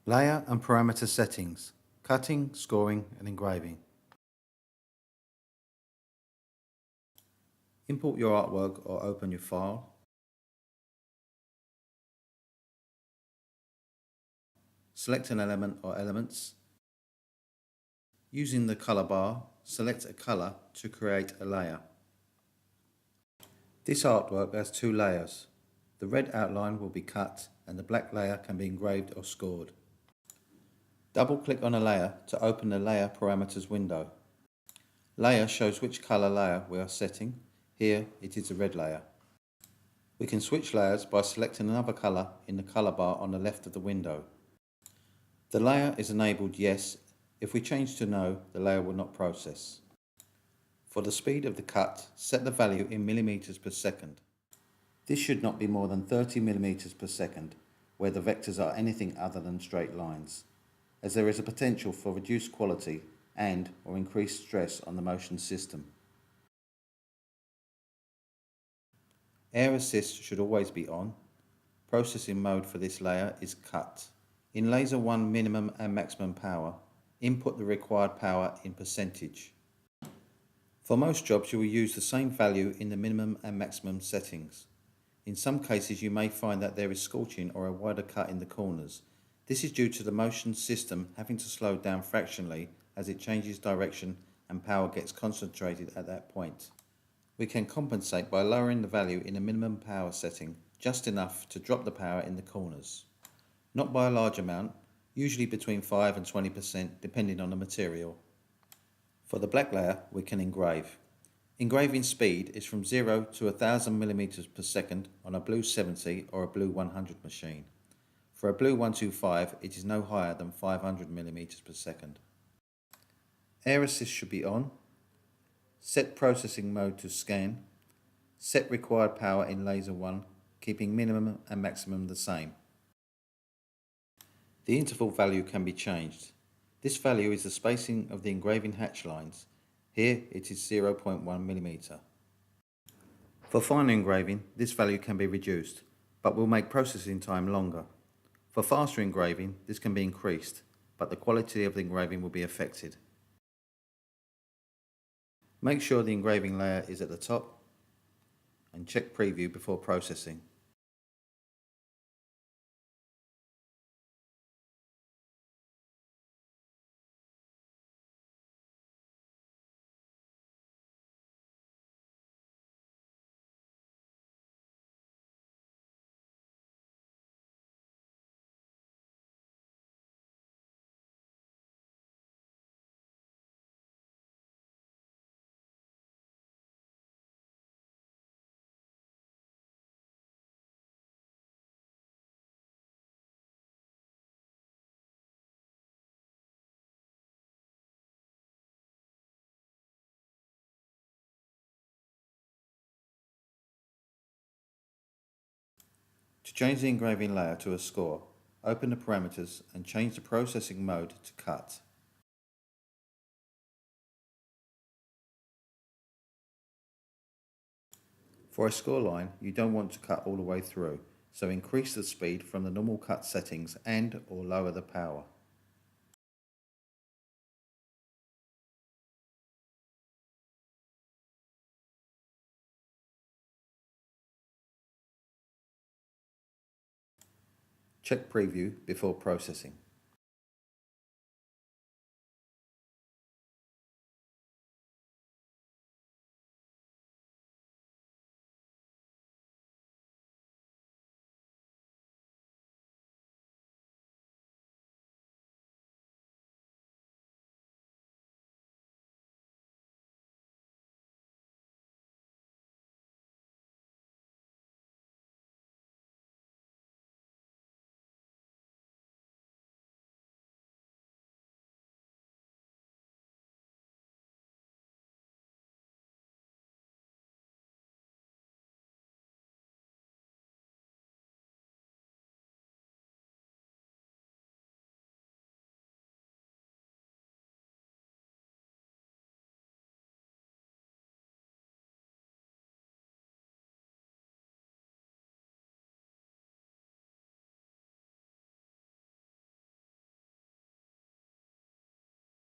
Layer and parameter settings, cutting, scoring and engraving. Import your artwork or open your file. Select an element or elements. Using the colour bar, select a colour to create a layer. This artwork has two layers. The red outline will be cut and the black layer can be engraved or scored. Double click on a layer to open the layer parameters window. Layer shows which colour layer we are setting. Here it is the red layer. We can switch layers by selecting another colour in the colour bar on the left of the window. The layer is enabled yes. If we change to no, the layer will not process. For the speed of the cut, set the value in millimeters per second. This should not be more than 30 millimeters per second, where the vectors are anything other than straight lines, as there is a potential for reduced quality and or increased stress on the motion system. Air assist should always be on. Processing mode for this layer is cut. In Laser 1 minimum and maximum power, input the required power in percentage. For most jobs you will use the same value in the minimum and maximum settings. In some cases you may find that there is scorching or a wider cut in the corners. This is due to the motion system having to slow down fractionally as it changes direction and power gets concentrated at that point. We can compensate by lowering the value in the minimum power setting just enough to drop the power in the corners. Not by a large amount, usually between 5 and 20% depending on the material. For the black layer we can engrave. Engraving speed is from 0 to 1000 millimeters per second on a blue 70 or a blue 100 machine. For a blue 125 it is no higher than 500 millimeters per second. Air assist should be on. Set processing mode to scan. Set required power in Laser 1, keeping minimum and maximum the same. The interval value can be changed. This value is the spacing of the engraving hatch lines. Here it is 0.1 mm. For fine engraving, this value can be reduced, but will make processing time longer. For faster engraving, this can be increased, but the quality of the engraving will be affected. Make sure the engraving layer is at the top and check preview before processing. To change the engraving layer to a score, open the parameters and change the processing mode to cut. For a score line, you don't want to cut all the way through, so increase the speed from the normal cut settings and or lower the power. Check preview before processing.